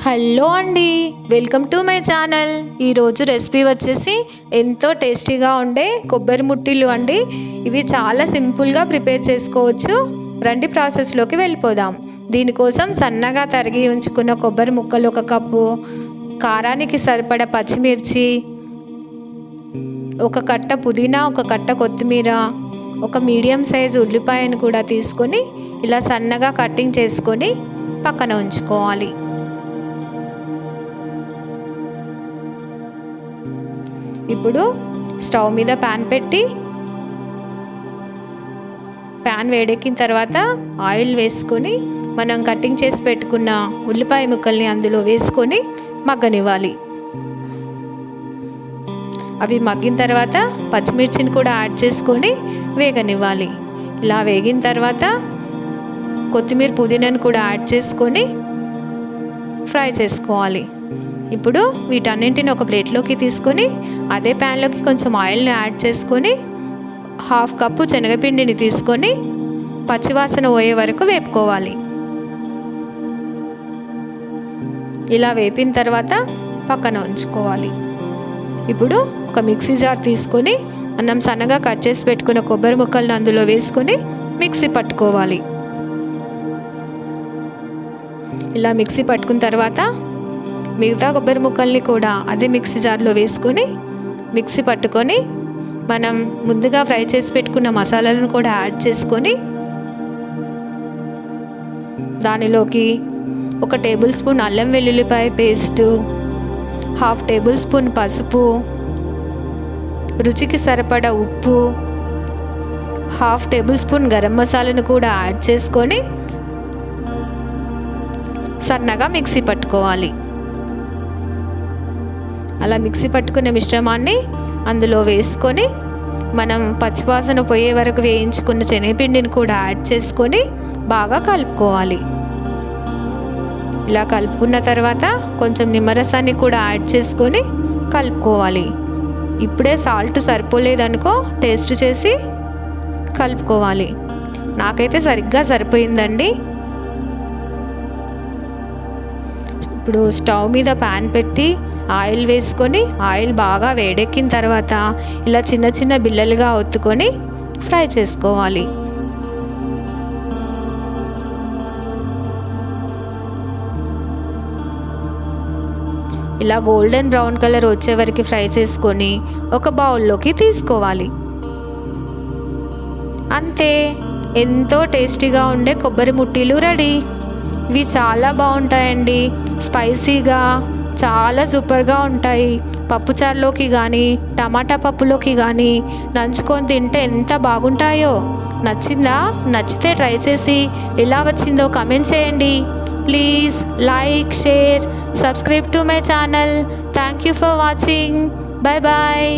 Hello అండి, welcome to my channel. ఈరోజు recipe వచ్చేసి ఎంతో టేస్టీగా ఉండే కొబ్బరి ముట్టిలు అండి. ఇవి చాలా సింపుల్గా ప్రిపేర్ చేసుకోవచ్చు. రండి ప్రాసెస్లోకి వెళ్ళిపోదాం. దీనికోసం సన్నగా తరిగి ఉంచుకున్న కొబ్బరి ముక్కలు 1 కప్పు, కారానికి సరిపడా పచ్చిమిర్చి, 1 కట్ట పుదీనా, 1 కట్ట కొత్తిమీర, 1 మీడియం సైజు ఉల్లిపాయను కూడా తీసుకొని ఇలా సన్నగా కటింగ్ చేసుకొని పక్కన ఉంచుకోవాలి. ఇప్పుడు స్టవ్ మీద ప్యాన్ పెట్టి ప్యాన్ వేడెక్కిన తర్వాత ఆయిల్ వేసుకొని మనం కటింగ్ చేసి పెట్టుకున్న ఉల్లిపాయ ముక్కల్ని అందులో వేసుకొని మగ్గనివ్వాలి. అవి మగ్గిన తర్వాత పచ్చిమిర్చిని కూడా యాడ్ చేసుకొని వేగనివ్వాలి. ఇలా వేగిన తర్వాత కొత్తిమీర పుదీనాను కూడా యాడ్ చేసుకొని ఫ్రై చేసుకోవాలి. ఇప్పుడు వీటన్నింటిని ఒక ప్లేట్లోకి తీసుకొని అదే ప్యాన్లోకి కొంచెం ఆయిల్ని యాడ్ చేసుకొని 1/2 కప్పు శనగపిండిని తీసుకొని పచ్చివాసన పోయే వరకు వేపుకోవాలి. ఇలా వేపిన తర్వాత పక్కన ఉంచుకోవాలి. ఇప్పుడు ఒక మిక్సీ జార్ తీసుకొని మనం సన్నగా కట్ చేసి పెట్టుకున్న కొబ్బరి ముక్కలను అందులో వేసుకొని మిక్సీ పట్టుకోవాలి. ఇలా మిక్సీ పట్టుకున్న తర్వాత మిగతా కొబ్బరి ముక్కల్ని కూడా అదే మిక్సీ జార్లో వేసుకొని మిక్సీ పట్టుకొని మనం ముందుగా ఫ్రై చేసి పెట్టుకున్న మసాలాలను కూడా యాడ్ చేసుకొని దానిలోకి 1 టేబుల్ స్పూన్ అల్లం వెల్లుల్లిపాయ పేస్టు, 1/2 టేబుల్ స్పూన్ పసుపు, రుచికి సరిపడా ఉప్పు, 1/2 టేబుల్ స్పూన్ గరం మసాలాను కూడా యాడ్ చేసుకొని సన్నగా మిక్సీ పట్టుకోవాలి. అలా మిక్సీ పట్టుకునే మిశ్రమాన్ని అందులో వేసుకొని మనం పచ్చివాసన పోయే వరకు వేయించుకున్న శనగపిండిని కూడా యాడ్ చేసుకొని బాగా కలుపుకోవాలి. ఇలా కలుపుకున్న తర్వాత కొంచెం నిమ్మరసాన్ని కూడా యాడ్ చేసుకొని కలుపుకోవాలి. ఇప్పుడే సాల్ట్ సరిపోలేదనుకో టేస్ట్ చేసి కలుపుకోవాలి. నాకైతే సరిగ్గా సరిపోయిందండి. ఇప్పుడు స్టవ్ మీద ప్యాన్ పెట్టి ఆయిల్ వేసుకొని ఆయిల్ బాగా వేడెక్కిన తర్వాత ఇలా చిన్న చిన్న బిళ్ళలుగా ఒత్తుకొని ఫ్రై చేసుకోవాలి. ఇలా గోల్డెన్ బ్రౌన్ కలర్ వచ్చే వరకు ఫ్రై చేసుకొని ఒక బౌల్లోకి తీసుకోవాలి. అంతే, ఎంతో టేస్టీగా ఉండే కొబ్బరి ముట్టిలు రెడీ. ఇవి చాలా బాగుంటాయండి, స్పైసీగా చాలా సూపర్గా ఉంటాయి. పప్పుచారులోకి కానీ టమాటా పప్పులోకి కానీ నంచుకొని తింటే ఎంత బాగుంటాయో. నచ్చిందా? నచ్చితే ట్రై చేసి ఎలా వచ్చిందో కామెంట్ చేయండి. Please like, share, subscribe to my channel. Thank you for watching. Bye bye.